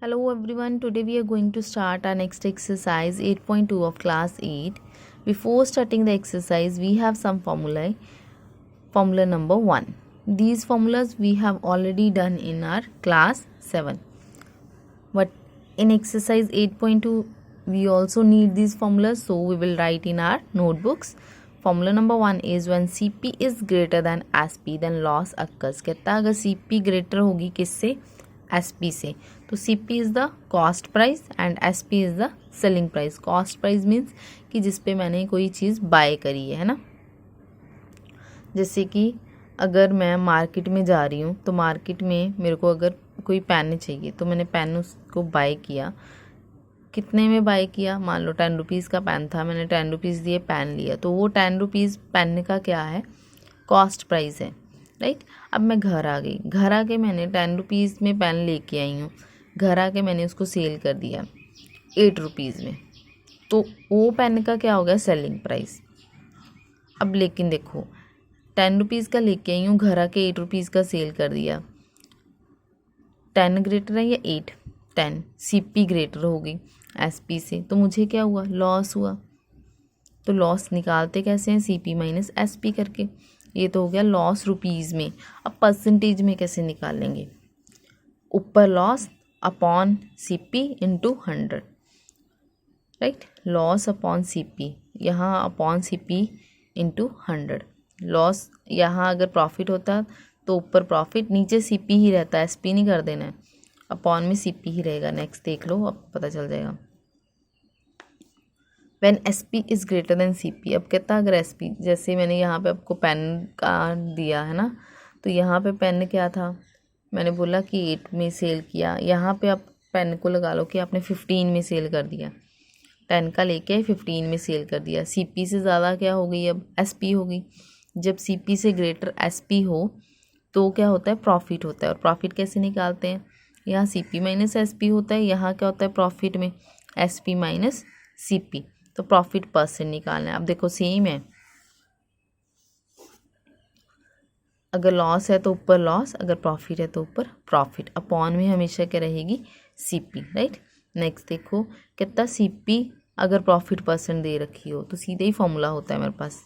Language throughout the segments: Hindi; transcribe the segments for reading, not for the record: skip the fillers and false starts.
Hello everyone, today we are going to start our next exercise 8.2 of class 8. Before starting the exercise, we have some formulae. Formula number 1. These formulas we have already done in our class 7. But in exercise 8.2, we also need these formulas, so we will write in our notebooks. Formula number 1 is when CP is greater than SP, then loss occurs. कहता है अगर CP greater होगी किससे? SP से. तो CP is the cost price and SP is the selling price. Cost price means कि जिस पे मैंने कोई चीज़ बाय करी है ना. जैसे कि अगर मैं मार्केट में जा रही हूँ तो मार्केट में मेरे को अगर कोई पेन चाहिए तो मैंने पेन उसको बाय किया. कितने में बाय किया? मान लो 10 रुपीज़ का पेन था, मैंने 10 रुपीज़ दिए, पेन लिया. तो वो 10 रुपीज़ पेन का क्या है? कॉस्ट प्राइस है, राइट. अब मैं घर आ गई, घर आके मैंने 10 रुपीज़ में पेन लेके आई हूँ, घर आके मैंने उसको सेल कर दिया 8 रुपीज़ में. तो वो पेन का क्या हो गया? Selling price. अब लेकिन देखो 10 रुपीज़ का लेके आई हूँ, घर आके 8 रुपीज़ का सेल कर दिया. 10 ग्रेटर है या 8? 10. CP ग्रेटर होगी SP से, तो मुझे क्या हुआ? लॉस हुआ. तो लॉस निकालते कैसे हैं? CP माइनस SP करके. ये तो हो गया लॉस रुपीज़ में. अब परसेंटेज में कैसे निकालेंगे? ऊपर loss upon CP into 100, right. Loss upon CP, यहाँ अपॉन CP इंटू 100. लॉस यहाँ अगर प्रॉफिट होता तो ऊपर प्रॉफिट, नीचे CP ही रहता है, SP नहीं कर देना है. अपॉन में CP ही रहेगा. नेक्स्ट देख लो, अब पता चल जाएगा. When SP is greater than CP. अब कहता है अगर SP, जैसे मैंने यहाँ पे आपको पेन का दिया है ना, तो यहाँ पे पेन क्या था? मैंने बोला कि 8 में सेल किया. यहाँ पे आप पेन को लगा लो कि आपने 15 में सेल कर दिया. 10 का लेके 15 में सेल कर दिया. CP से ज़्यादा क्या हो गई? अब SP होगी. जब CP से ग्रेटर SP हो तो क्या होता है? प्रॉफिट होता है. और प्रॉफिट कैसे निकालते हैं? यहाँ CP माइनस SP होता है, यहाँ क्या होता है प्रॉफिट में? SP minus CP. तो प्रॉफिट परसेंट निकालना है. अब देखो सेम है, अगर लॉस है तो ऊपर लॉस, अगर प्रॉफिट है तो ऊपर प्रॉफिट. अपॉन में हमेशा क्या रहेगी? CP, right. नेक्स्ट देखो, कितना CP अगर प्रॉफिट परसेंट दे रखी हो तो सीधे ही फॉर्मूला होता है मेरे पास.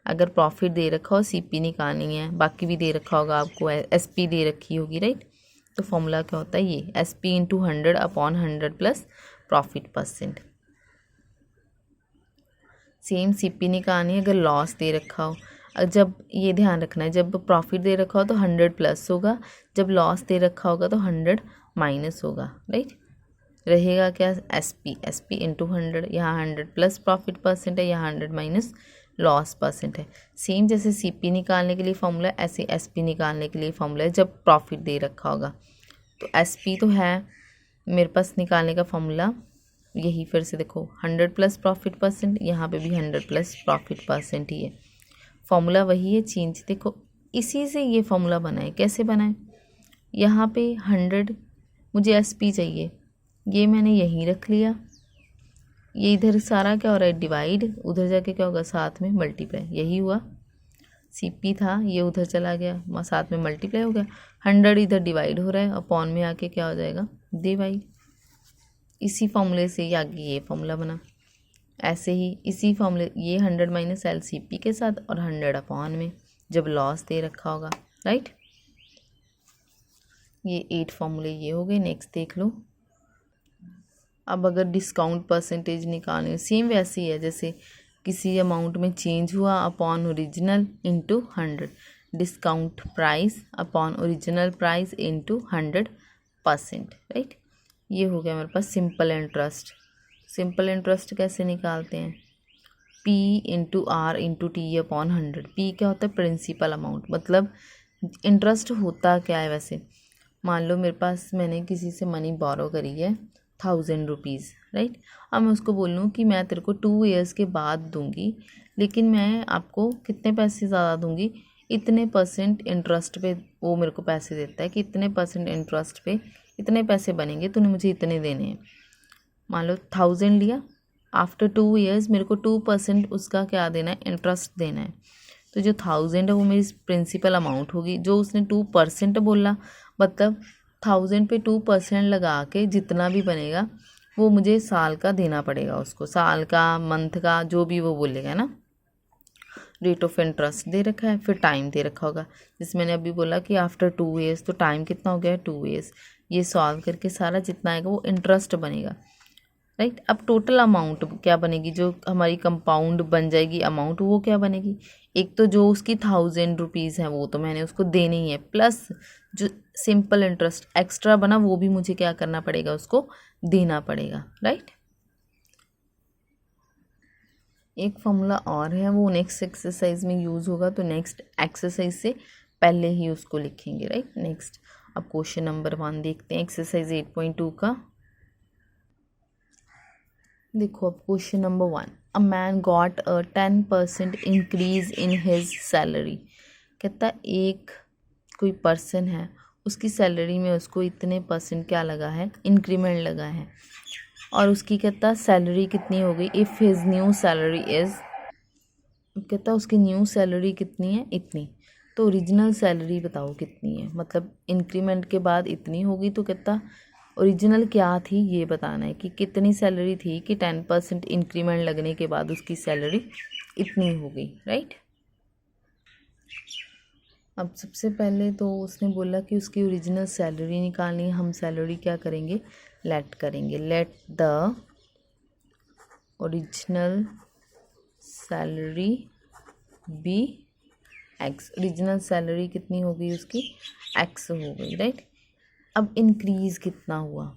अगर प्रॉफिट दे रखा हो, CP निकालनी है. बाकी भी दे रखा होगा आपको, SP दे रखी होगी, राइट. तो फॉर्मूला क्या होता है? ये SP into 100 upon 100 plus profit percent. Same CP निकालनी है अगर लॉस दे रखा हो. जब ये ध्यान रखना है, जब प्रॉफिट दे रखा हो तो 100 प्लस होगा, जब लॉस दे रखा होगा तो 100 माइनस होगा, राइट. रहेगा क्या? SP into 100. यहाँ 100 प्लस प्रॉफिट परसेंट है, यहाँ 100 माइनस लॉस परसेंट है. सेम जैसे CP निकालने के लिए फॉर्मूला, ऐसे SP निकालने के लिए फॉर्मूला है जब प्रॉफिट दे रखा होगा. तो SP तो है मेरे पास निकालने का फॉर्मूला यही. फिर से देखो 100 प्लस प्रॉफिट परसेंट, यहाँ पे भी 100 प्लस प्रॉफिट परसेंट ही है. फॉर्मूला वही है, चेंज देखो इसी से ये फॉर्मूला बना है. कैसे बना है? यहाँ पे 100 मुझे SP चाहिए, ये मैंने यहीं रख लिया. ये इधर सारा क्या हो रहा है? डिवाइड. उधर जाके क्या होगा? साथ में मल्टीप्लाई. यही हुआ. CP था, ये उधर चला गया, साथ में मल्टीप्लाई हो गया. 100 इधर डिवाइड हो रहा है, अपॉन में आके क्या हो जाएगा? डिवाइड. इसी फॉर्मूले से ही आगे ये फॉर्मूला बना. ऐसे ही इसी फॉर्मूले, ये 100 माइनस LCP के साथ और 100 अपॉन में जब लॉस दे रखा होगा, राइट. ये 8 फॉर्मूले ये हो गए. नेक्स्ट देख लो. अब अगर डिस्काउंट परसेंटेज निकालनी, सेम वैसे ही है जैसे किसी अमाउंट में चेंज हुआ upon original into 100. Discount price upon original price into 100%, right. ये हो गया मेरे पास सिंपल इंटरेस्ट. सिंपल इंटरेस्ट कैसे निकालते हैं? P into R into T upon 100. P क्या होता है? Principal amount. मतलब इंटरेस्ट होता क्या है वैसे? मान लो मेरे पास, मैंने किसी से मनी बोरो करी है 1000 रुपीज़, राइट. अब मैं उसको बोल लूँ कि मैं तेरे को 2 ईयर्स के बाद दूंगी, लेकिन मैं आपको कितने पैसे ज़्यादा दूंगी? इतने % इंटरेस्ट पे वो मेरे को पैसे देता है कि इतने % इंटरेस्ट पे इतने पैसे बनेंगे, तूने मुझे इतने देने हैं. मान लो 1000 लिया, आफ्टर 2 ईयर्स मेरे को 2% उसका क्या देना है? इंटरेस्ट देना है. तो जो 1000 है वो मेरी प्रिंसिपल अमाउंट होगी. जो उसने 2% बोला, मतलब 1000 पे 2% लगा के जितना भी बनेगा वो मुझे साल का देना पड़ेगा उसको, साल का, मंथ का, जो भी वो बोलेगा ना। रेट ऑफ इंटरेस्ट दे रखा है, फिर टाइम दे रखा होगा, जिसमें मैंने अभी बोला कि आफ्टर 2 ईयर्स, तो टाइम कितना हो गया है 2 ईयर्स। ये सॉल्व करके सारा जितना आएगा वो इंटरेस्ट बनेगा, राइट। अब टोटल अमाउंट क्या बनेगी, जो हमारी कंपाउंड बन जाएगी अमाउंट, वो क्या बनेगी। एक तो जो उसकी 1000 रुपीज़ है वो तो मैंने उसको देनी ही है, प्लस जो सिंपल इंटरेस्ट एक्स्ट्रा बना वो भी मुझे क्या करना पड़ेगा, उसको देना पड़ेगा, राइट। एक फॉर्मूला और है, वो नेक्स्ट एक्सरसाइज में यूज़ होगा, तो नेक्स्ट एक्सरसाइज से पहले ही उसको लिखेंगे, राइट। नेक्स्ट अब क्वेश्चन नंबर 1 देखते हैं, एक्सरसाइज 8.2 का। देखो अब question number 1, a man got a 10% increase in his salary. कहता एक कोई पर्सन है, उसकी सैलरी में उसको इतने परसेंट क्या लगा है, इंक्रीमेंट लगा है, और उसकी कहता सैलरी कितनी हो गई, if his new salary is, कहता उसकी न्यू सैलरी कितनी है, इतनी। तो ओरिजिनल सैलरी बताओ कितनी है, मतलब इंक्रीमेंट के बाद इतनी होगी, तो कहता ओरिजिनल क्या थी ये बताना है कि कितनी सैलरी थी कि 10% इंक्रीमेंट लगने के बाद उसकी सैलरी इतनी हो गई, राइट। अब सबसे पहले तो उसने बोला कि उसकी ओरिजिनल सैलरी निकालनी है, हम सैलरी क्या करेंगे, लेट करेंगे, let the original salary be X. Original salary कितनी हो गई उसकी, एक्स हो गई, राइट। अब इंक्रीज कितना हुआ,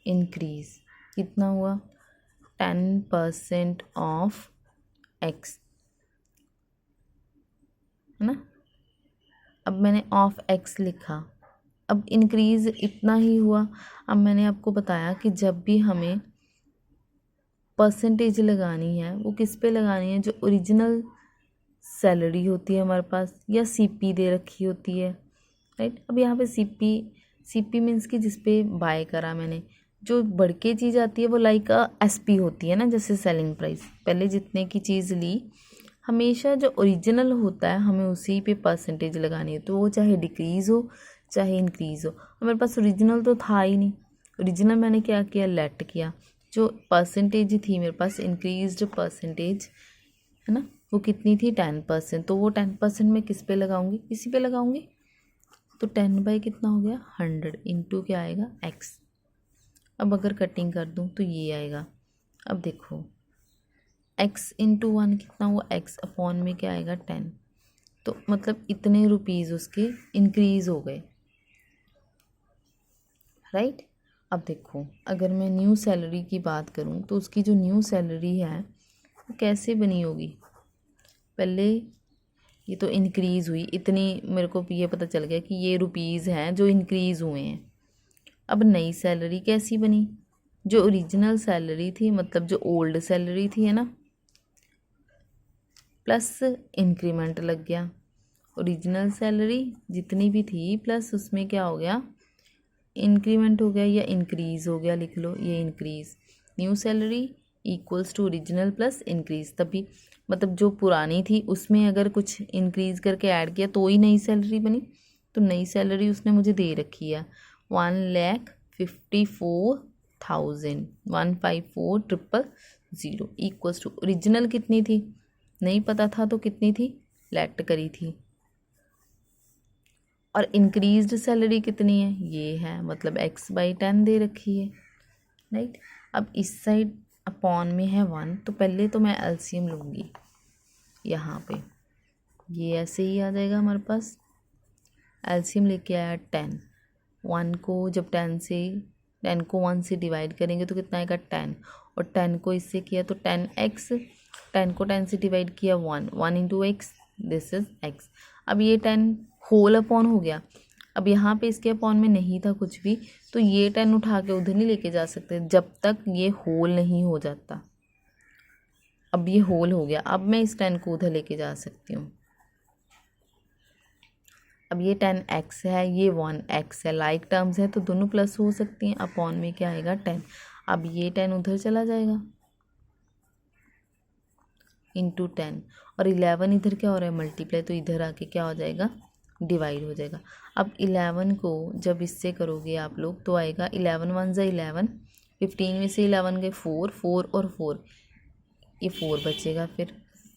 इंक्रीज कितना हुआ, 10% ऑफ एक्स, है ना। अब मैंने ऑफ एक्स लिखा, अब इंक्रीज इतना ही हुआ। अब मैंने आपको बताया कि जब भी हमें परसेंटेज लगानी है वो किस पे लगानी है, जो ओरिजिनल सैलरी होती है हमारे पास, या सीपी दे रखी होती है, राइट। अब यहाँ पे सीपी मीन्स कि जिस पे बाय करा मैंने, जो बढ़ के चीज़ आती है वो लाइक एसपी होती है ना, जैसे सेलिंग प्राइस, पहले जितने की चीज़ ली, हमेशा जो ओरिजिनल होता है हमें उसी पे परसेंटेज लगानी है, तो वो चाहे डिक्रीज़ हो चाहे इंक्रीज़ हो। मेरे पास ओरिजिनल तो था ही नहीं, ओरिजिनल मैंने क्या किया, लेट किया, जो परसेंटेज थी मेरे पास इंक्रीज्ड परसेंटेज, है ना, वो कितनी थी 10%, तो वो 10% मैं किस पे लगाऊंगी, इसी पे लगाऊंगी। तो 10 बाई कितना हो गया 100 इंटू क्या आएगा एक्स। अब अगर कटिंग कर दूं तो ये आएगा। अब देखो x इंटू 1 कितना हुआ, x अपॉन में क्या आएगा 10, तो मतलब इतने रुपीज़ उसके इंक्रीज़ हो गए, राइट। अब देखो अगर मैं न्यू सैलरी की बात करूं तो उसकी जो न्यू सैलरी है वो कैसे बनी होगी, पहले ये तो इंक्रीज़ हुई इतनी, मेरे को ये पता चल गया कि ये रुपीज़ हैं जो इंक्रीज़ हुए हैं। अब नई सैलरी कैसी बनी, जो ओरिजिनल सैलरी थी, मतलब जो ओल्ड सैलरी थी, है ना, प्लस इंक्रीमेंट लग गया, ओरिजिनल सैलरी जितनी भी थी प्लस उसमें क्या हो गया, इंक्रीमेंट हो गया या इंक्रीज़ हो गया, लिख लो ये increase. New salary equals to original plus increase, तभी मतलब जो पुरानी थी उसमें अगर कुछ इंक्रीज़ करके ऐड किया तो ही नई सैलरी बनी। तो नई सैलरी उसने मुझे दे रखी है 1,54,000, 154,000 इक्वल्स टू ओरिजिनल कितनी थी नहीं पता था, तो कितनी थी लेट करी थी, और इंक्रीज्ड सैलरी कितनी है ये है, मतलब x/10 दे रखी है, राइट। अब इस साइड अपॉन में है 1, तो पहले तो मैं एलसीएम लूँगी यहाँ पे, ये ऐसे ही आ जाएगा हमारे पास। एलसीएम लेके आया 10, 1 को जब 10 को 1 से डिवाइड करेंगे तो कितना आएगा 10, और 10 को इससे किया तो 10x, 10 को 10 से डिवाइड किया 1 into x, this is x। अब ये 10 होल अपॉन हो गया, अब यहाँ पे इसके अपॉन में नहीं था कुछ भी, तो ये 10 उठा के उधर नहीं लेके जा सकते जब तक ये होल नहीं हो जाता। अब ये होल हो गया, अब मैं इस 10 को उधर लेके जा सकती हूँ। अब ये 10x है, ये 1x है, लाइक टर्म्स है तो दोनों प्लस हो सकती हैं, अपॉन में क्या आएगा 10। अब ये 10 उधर चला जाएगा इंटू 10, और 11 इधर क्या हो रहा है मल्टीप्लाई, तो इधर आके क्या हो जाएगा डिवाइड हो जाएगा। अब 11 को जब इससे करोगे आप लोग तो आएगा 11 1 ज़ा 11, 15 में से 11 गए 4, 4 और 4, ये 4 बचेगा, फिर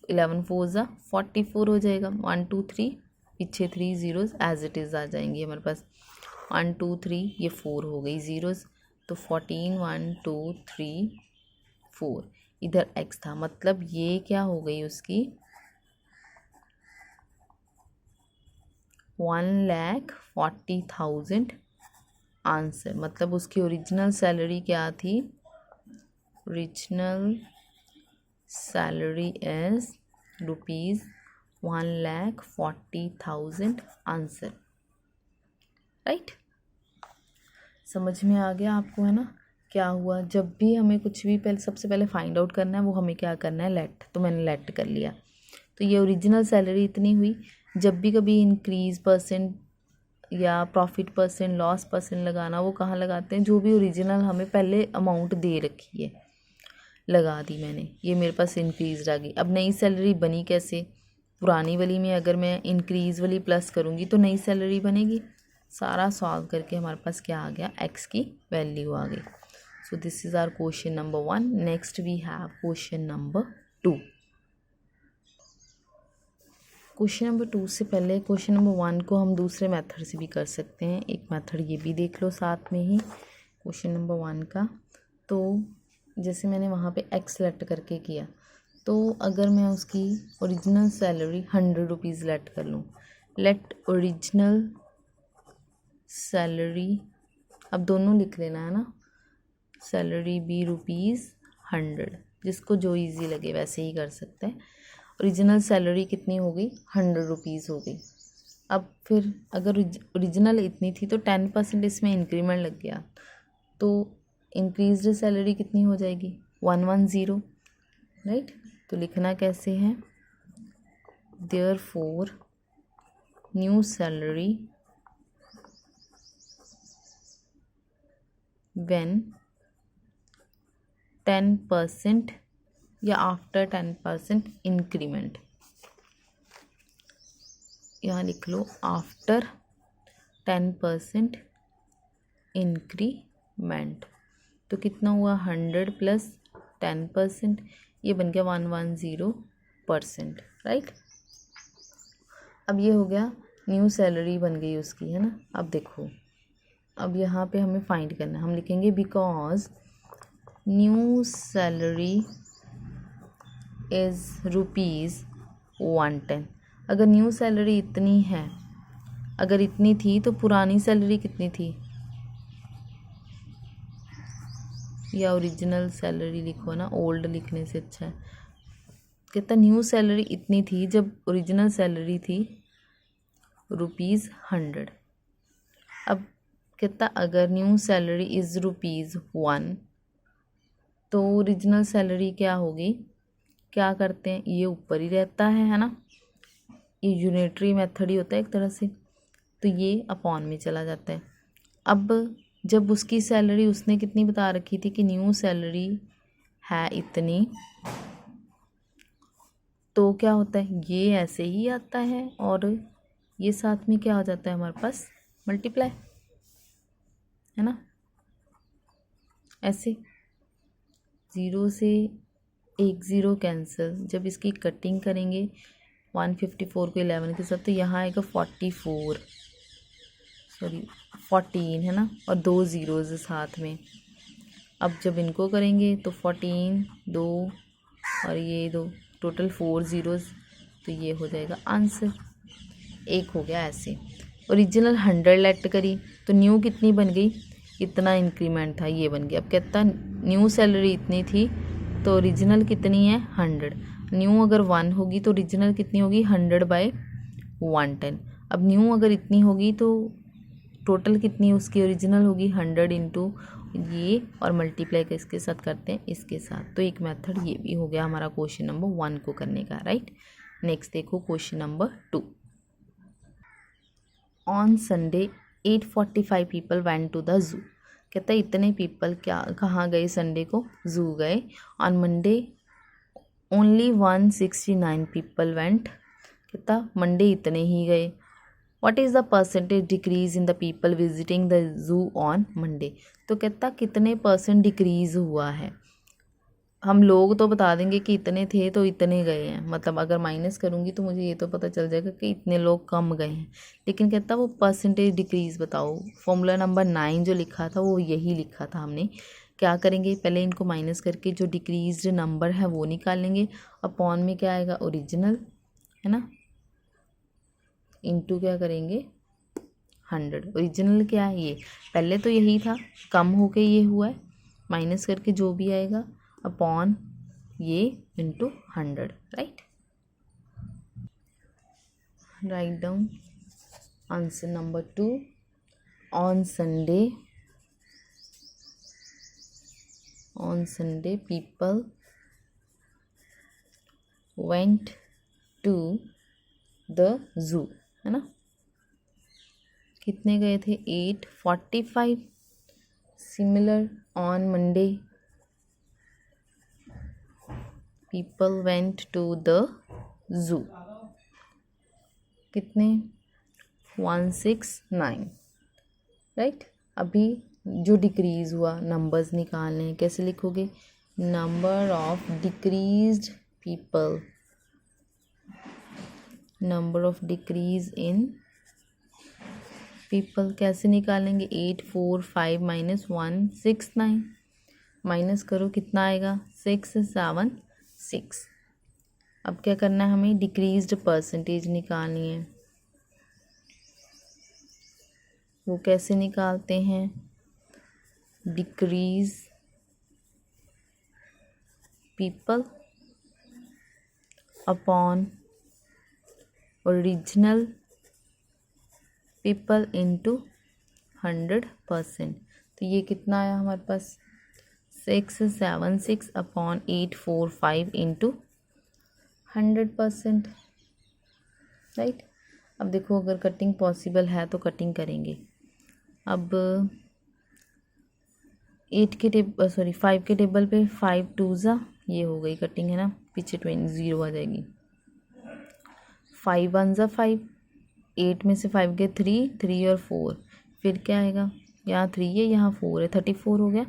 11 4 ज़ा 44 हो जाएगा। 1 2 3 पीछे 3 ज़ीरोज़ एज इट इज़ आ जाएंगे हमारे पास। 1 2 3 ये 4 हो गई ज़ीरोज़, तो 14 1 2 3 4 इधर x था, मतलब ये क्या हो गई उसकी 1,40,000 आंसर। मतलब उसकी ओरिजिनल सैलरी क्या थी, original salary is ₹1,40,000 answer. Right, समझ में आ गया आपको, है ना। क्या हुआ, जब भी हमें कुछ भी पहले सबसे पहले फाइंड आउट करना है वो हमें क्या करना है, लेट। तो मैंने लेट कर लिया, तो ये ओरिजिनल सैलरी इतनी हुई। जब भी कभी इंक्रीज परसेंट या प्रॉफिट परसेंट लॉस परसेंट लगाना, वो कहाँ लगाते हैं, जो भी ओरिजिनल हमें पहले अमाउंट दे रखी है लगा दी मैंने, ये मेरे पास इंक्रीज आ गई। अब नई सैलरी बनी कैसे, पुरानी वाली में अगर मैं इंक्रीज वाली प्लस करूँगी तो नई सैलरी बनेगी। सारा सॉल्व करके हमारे पास क्या आ गया, एक्स की वैल्यू आ गई। So this is our question number 1। Next we have question number 2। Question number 2 से पहले क्वेश्चन नंबर 1 को हम दूसरे मेथड से भी कर सकते हैं। एक मेथड ये भी देख लो साथ में ही क्वेश्चन नंबर 1 का। तो जैसे मैंने वहाँ पे एक्स लेट करके किया, तो अगर मैं उसकी ओरिजिनल सैलरी 100 रुपीज़ लेट कर लूँ, लेट ओरिजिनल सैलरी, अब दोनों लिख लेना है ना, सैलरी बी ₹100, जिसको जो इजी लगे वैसे ही कर सकते हैं। ओरिजिनल सैलरी कितनी हो गई, 100 रुपीज़ हो गई। अब फिर अगर ओरिजिनल इतनी थी तो 10% इसमें इंक्रीमेंट लग गया, तो इंक्रीज्ड सैलरी कितनी हो जाएगी, 110। राइट, तो लिखना कैसे है, देयरफॉर न्यू सैलरी व्हेन 10% या आफ्टर 10% इंक्रीमेंट, यहाँ लिख लो आफ्टर 10% इंक्रीमेंट। तो कितना हुआ, 100 प्लस 10%, ये बन गया 110%। राइट, अब ये हो गया न्यू सैलरी बन गई उसकी, है ना। अब देखो, अब यहाँ पे हमें फाइंड करना है, हम लिखेंगे बिकॉज न्यू सैलरी इज़ ₹110। अगर न्यू सैलरी इतनी है, अगर इतनी थी तो पुरानी सैलरी कितनी थी, या ओरिजिनल सैलरी लिखो ना, ओल्ड लिखने से अच्छा है। कहता न्यू सैलरी इतनी थी जब ओरिजिनल सैलरी थी ₹100। अब कहता अगर न्यू सैलरी इज़ ₹1, तो ओरिजिनल सैलरी क्या होगी, क्या करते हैं, ये ऊपर ही रहता है ना, ये यूनिटरी मेथड ही होता है एक तरह से, तो ये अपॉन में चला जाता है। अब जब उसकी सैलरी उसने कितनी बता रखी थी कि न्यू सैलरी है इतनी, तो क्या होता है, ये ऐसे ही आता है और ये साथ में क्या हो जाता है हमारे पास, मल्टीप्लाई, है ना। ऐसे 0 से 1 0 कैंसिल, जब इसकी कटिंग करेंगे 154 को 11 के साथ, तो यहाँ आएगा 14 है ना, और 2 ज़ीरोज़ साथ में। अब जब इनको करेंगे तो 14 2 और ये 2, टोटल 4 ज़ीरोज़, तो ये हो जाएगा आंसर। एक हो गया ऐसे। ओरिजिनल 100 लेट करी तो न्यू कितनी बन गई, इतना इंक्रीमेंट था, ये बन गया। अब कहता न्यू सैलरी इतनी थी तो ओरिजिनल कितनी है, 100। न्यू अगर 1 होगी तो ओरिजिनल कितनी होगी, 100/110। अब न्यू अगर इतनी होगी तो टोटल कितनी उसकी ओरिजिनल होगी, 100 इंटू ये, और मल्टीप्लाई किसके साथ करते हैं, इसके साथ। तो एक मेथड ये भी हो गया हमारा क्वेश्चन नंबर 1 को करने का। राइट, नेक्स्ट देखो question number 2। On Sunday 845 people went to the zoo. कहता है इतने पीपल क्या कहाँ गए संडे को, जू गए। On Monday only 169 people went, कहता मंडे इतने ही गए। What is the percentage decrease in the people visiting the जू ऑन मंडे। तो कहता कितने परसेंट डिक्रीज़ हुआ है। हम लोग तो बता देंगे कि इतने थे तो इतने गए हैं, मतलब अगर माइनस करूँगी तो मुझे ये तो पता चल जाएगा कि इतने लोग कम गए हैं, लेकिन कहता वो परसेंटेज डिक्रीज़ बताओ। फॉर्मूला नंबर 9 जो लिखा था वो यही लिखा था हमने। क्या करेंगे, पहले इनको माइनस करके जो डिक्रीज्ड नंबर है वो निकाल लेंगे। अपॉन में क्या आएगा, ओरिजिनल, है ना, इनटू क्या करेंगे 100। ओरिजिनल क्या है, ये पहले तो यही था, कम होके ये हुआ है, माइनस करके जो भी आएगा अपॉन ये into 100, right. Right down answer number 2। On Sunday people went to the zoo, है ना। कितने गए थे, 845। Similar on Monday people went to the zoo, कितने 169, राइट। अभी जो डिक्रीज़ हुआ नंबर्स निकालने हैं, कैसे लिखोगे, number of decreased people, number of decrease in people कैसे निकालेंगे, 845 माइनस 169, माइनस करो कितना आएगा 676। अब क्या करना है, हमें डिक्रीज्ड परसेंटेज निकालनी है। वो कैसे निकालते हैं, decrease people upon original people into 100%। तो ये कितना आया हमारे पास, 676 अपॉन 845 इंटू 100%, राइट। अब देखो अगर कटिंग पॉसिबल है तो कटिंग करेंगे। अब 5 के टेबल पे 5 2 ज़ा, ये हो गई कटिंग, है ना, पीछे 0 आ जाएगी। 5 1 ज़ा 5, 8 में से 5 गए 3 और 4, फिर क्या आएगा, यहाँ 3 है यहाँ 4 है, 34 हो गया,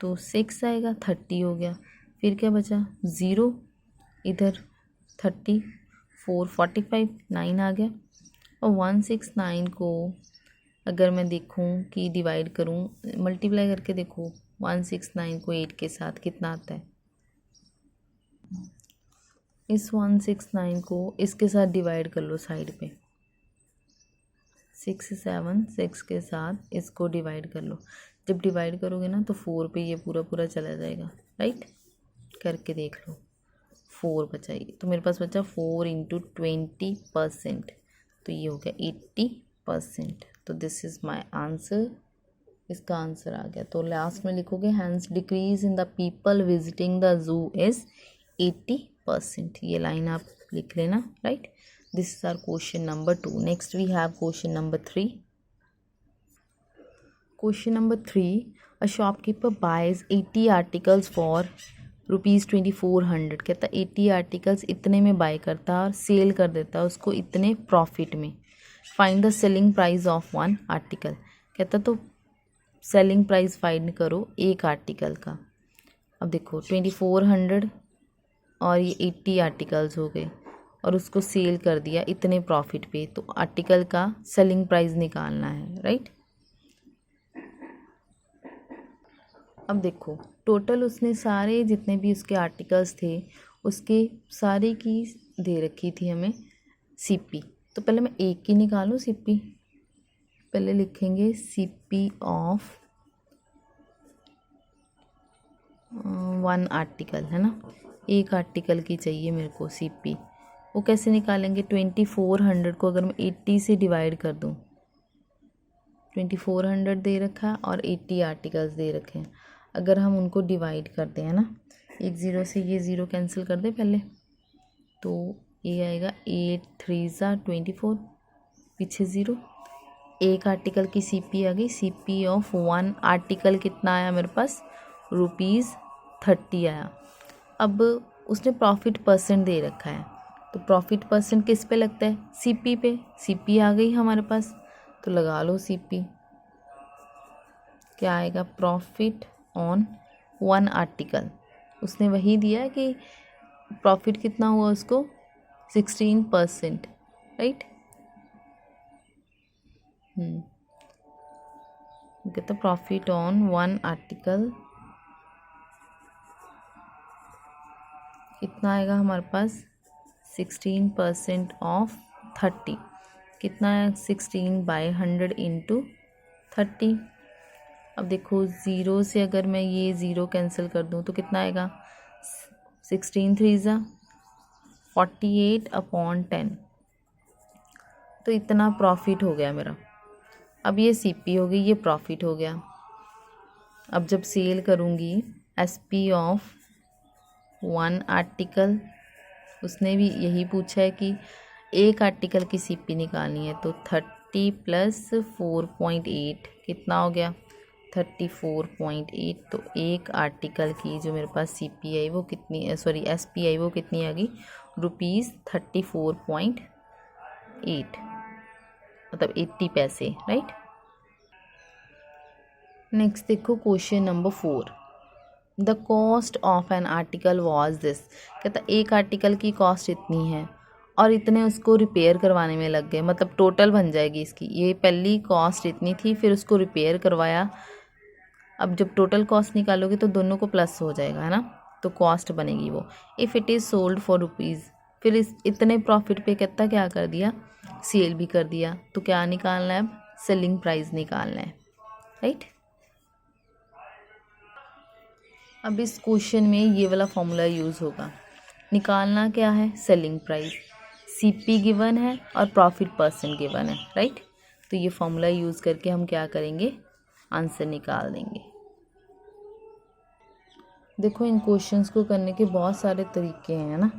तो 6 आएगा, 30 हो गया, फिर क्या बचा 0, इधर 34 45 9 आ गया। और 169 को अगर मैं देखूं कि डिवाइड करूं, मल्टीप्लाई करके देखो 169 को 8 के साथ कितना आता है। इस 169 को इसके साथ डिवाइड कर लो साइड पे, 6 के साथ इसको डिवाइड कर लो। जब डिवाइड करोगे ना तो 4 पे ये पूरा पूरा चला जाएगा, राइट। करके देख लो, 4 बचा, ये तो मेरे पास बचा 4 इंटू 20%, तो ये हो गया 80%। तो दिस इज़ माई आंसर, इसका आंसर आ गया। तो लास्ट में लिखोगे hence decrease in the people visiting the zoo is 80%। ये लाइन आप लिख लेना, right. This is our question number 2। Next we have question number 3। Question number 3, a shopkeeper buys 80 articles for ₹2400। कहता 80 आर्टिकल्स इतने में बाय करता है और सेल कर देता है उसको इतने प्रॉफिट में। Find the selling price of 1 article. कहता तो सेलिंग प्राइस फाइंड करो एक आर्टिकल का। अब देखो 2400 और ये 80 आर्टिकल्स हो गए और उसको सेल कर दिया इतने प्रॉफिट पे, तो आर्टिकल का सेलिंग प्राइस निकालना है, राइट। अब देखो टोटल उसने सारे जितने भी उसके आर्टिकल्स थे उसके सारे की दे रखी थी हमें सीपी। तो पहले मैं एक की निकालूँ सीपी, पहले लिखेंगे सीपी ऑफ 1 आर्टिकल, है ना, एक आर्टिकल की चाहिए मेरे को सीपी। वो कैसे निकालेंगे, 2400 को अगर मैं 80 से डिवाइड कर दूँ, 2400 दे रखा है और 80 आर्टिकल्स दे रखे हैं, अगर हम उनको डिवाइड करते हैं ना, एक ज़ीरो से ये ज़ीरो कैंसिल कर दे पहले, तो ये आएगा 8 3 ज़ा 24, पीछे ज़ीरो, एक आर्टिकल की सीपी आ गई। सीपी ऑफ 1 आर्टिकल कितना आया मेरे पास, ₹30 आया। अब उसने प्रॉफिट परसेंट दे रखा है, तो प्रॉफिट परसेंट किस पे लगता है, सीपी पे। सीपी आ गई हमारे पास, तो लगा लो सीपी। क्या आएगा, प्रॉफिट ऑन 1 आर्टिकल। उसने वही दिया है कि प्रॉफिट कितना हुआ उसको, 16%, राइट। तो प्रॉफिट ऑन 1 आर्टिकल कितना आएगा हमारे पास, 16% ऑफ 30। कितना है, 16/100 इंटू 30। अब देखो ज़ीरो से अगर मैं ये ज़ीरो कैंसिल कर दूँ तो कितना आएगा, 16 3 ज़ा 48/10। तो इतना प्रॉफिट हो गया मेरा। अब ये सीपी हो गई, ये प्रॉफिट हो गया। अब जब सेल करूँगी, एसपी ऑफ 1 आर्टिकल, उसने भी यही पूछा है कि एक आर्टिकल की सीपी निकालनी है, तो 30 + 4.8 कितना हो गया, 34.8। तो एक आर्टिकल की जो मेरे पास सीपी आई वो कितनी, सॉरी एसपी आई वो कितनी आ गई, ₹34.8, मतलब 80 पैसे, राइट। नेक्स्ट देखो question number 4, the cost of an article was this. कहता एक आर्टिकल की कॉस्ट इतनी है और इतने उसको रिपेयर करवाने में लग गए, मतलब टोटल बन जाएगी इसकी। ये पहली कॉस्ट इतनी थी, फिर उसको रिपेयर करवाया। अब जब टोटल कॉस्ट निकालोगे तो दोनों को प्लस हो जाएगा, है ना, तो कॉस्ट बनेगी वो। If it is sold for rupees, फिर इस इतने प्रॉफिट पे कितना क्या कर दिया, सेल भी कर दिया। तो क्या निकालना है, अब सेलिंग प्राइस निकालना है, राइट। अब इस क्वेश्चन में ये वाला फॉर्मूला यूज़ होगा। निकालना क्या है, सेलिंग प्राइस, सीपी गिवन है और प्रॉफिट परसेंट गिवन है, राइट। तो ये फॉर्मूला यूज़ करके हम क्या करेंगे, आंसर निकाल देंगे। देखो इन क्वेश्चंस को करने के बहुत सारे तरीके हैं ना।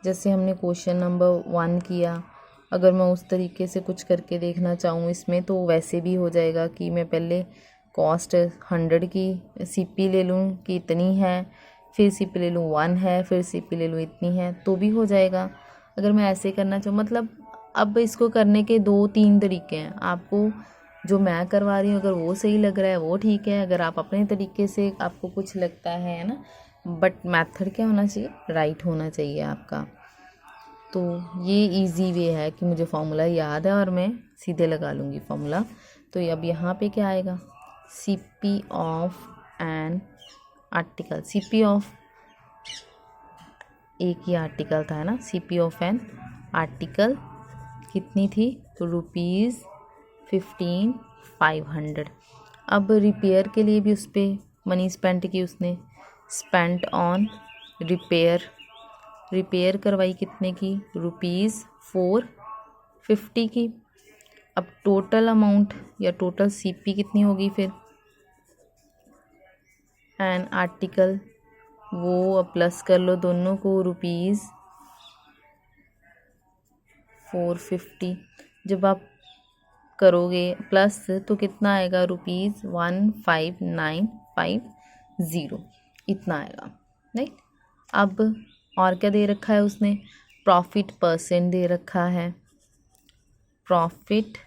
जैसे हमने क्वेश्चन नंबर 1 किया, अगर मैं उस तरीके से कुछ करके देखना चाहूँ इसमें, तो वैसे भी हो जाएगा कि मैं पहले कॉस्ट 100 की सीपी ले लूँ कि इतनी है, फिर सीपी ले लूँ 1 है, फिर सीपी ले लूँ इतनी है, तो भी हो जाएगा। अगर मैं ऐसे करना चाहूँ, मतलब अब इसको करने के 2-3 तरीके हैं। आपको जो मैं करवा रही हूँ अगर वो सही लग रहा है वो ठीक है, अगर आप अपने तरीके से आपको कुछ लगता है ना, बट मेथड क्या होना चाहिए, राइट होना चाहिए आपका। तो ये इजी वे है कि मुझे फॉर्मूला याद है और मैं सीधे लगा लूँगी फॉर्मूला। तो अब यहाँ पे क्या आएगा, CP of an article, CP of एक ही आर्टिकल था, है ना, सीपी ऑफ एन आर्टिकल कितनी थी, तो ₹15,500। अब रिपेयर के लिए भी उस पर मनी स्पेंट की उसने, स्पेंट ऑन रिपेयर, रिपेयर करवाई कितने की, ₹450 की। अब टोटल अमाउंट या टोटल सीपी कितनी होगी फिर, एन आर्टिकल, वो अब प्लस कर लो दोनों को, ₹450। जब आप करोगे प्लस तो कितना आएगा, ₹15,950, इतना आएगा, राइट। अब और क्या दे रखा है उसने, प्रॉफिट परसेंट दे रखा है, प्रॉफिट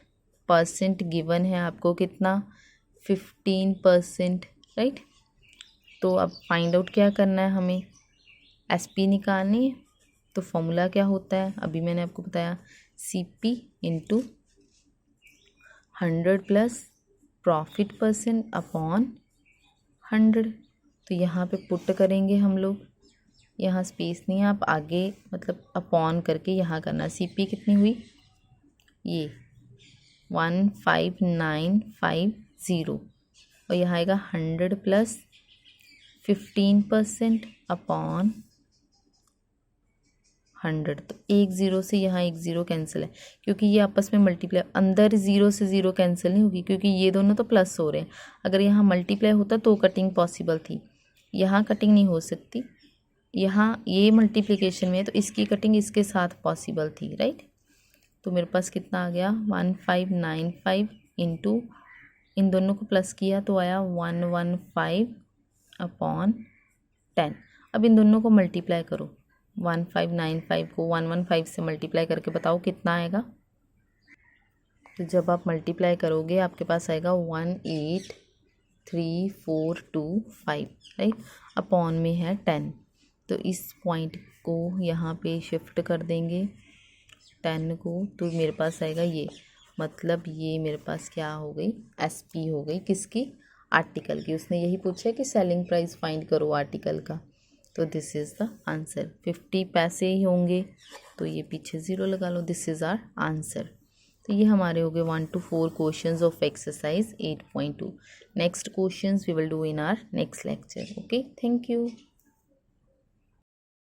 परसेंट गिवन है आपको कितना, 15%, राइट। तो अब फाइंड आउट क्या करना है हमें, एसपी निकालनी है। तो फॉर्मूला क्या होता है, अभी मैंने आपको बताया, CP into 100 plus profit percent upon 100। तो यहाँ पे पुट करेंगे हम लोग, यहाँ स्पेस नहीं है, आप आगे मतलब अपॉन करके यहाँ करना। सीपी कितनी हुई, ये 15,950, और यहाँ आएगा 100 प्लस 15% अपॉन 100। तो एक ज़ीरो से यहाँ एक ज़ीरो कैंसिल है, क्योंकि ये आपस में मल्टीप्लाई, अंदर ज़ीरो से ज़ीरो कैंसिल नहीं होगी क्योंकि ये दोनों तो प्लस हो रहे हैं। अगर यहाँ मल्टीप्लाई होता तो कटिंग पॉसिबल थी, यहाँ कटिंग नहीं हो सकती, यहाँ ये मल्टीप्लिकेशन में है तो इसकी कटिंग इसके साथ पॉसिबल थी, राइट। तो मेरे पास कितना आ गया, 1595 इंटू इन दोनों को प्लस किया तो आया 115 अपॉन 10। अब इन दोनों को मल्टीप्लाई करो, 1595 को 115 से मल्टीप्लाई करके बताओ कितना आएगा। तो जब आप मल्टीप्लाई करोगे आपके पास आएगा 183,425, राइट। अपॉन में है 10, तो इस पॉइंट को यहाँ पे शिफ्ट कर देंगे 10 को, तो मेरे पास आएगा ये, मतलब ये मेरे पास क्या हो गई, SP हो गई, किसकी, आर्टिकल की। उसने यही पूछा कि सेलिंग प्राइस फाइंड करो आर्टिकल का, तो दिस इज़ द आंसर। 50 पैसे ही होंगे तो ये पीछे 0 लगा लो, दिस इज़ आर आंसर। तो ये हमारे हो गए 1 to 4 questions of exercise 8.2। Next questions we will do in our next lecture. Okay, thank you.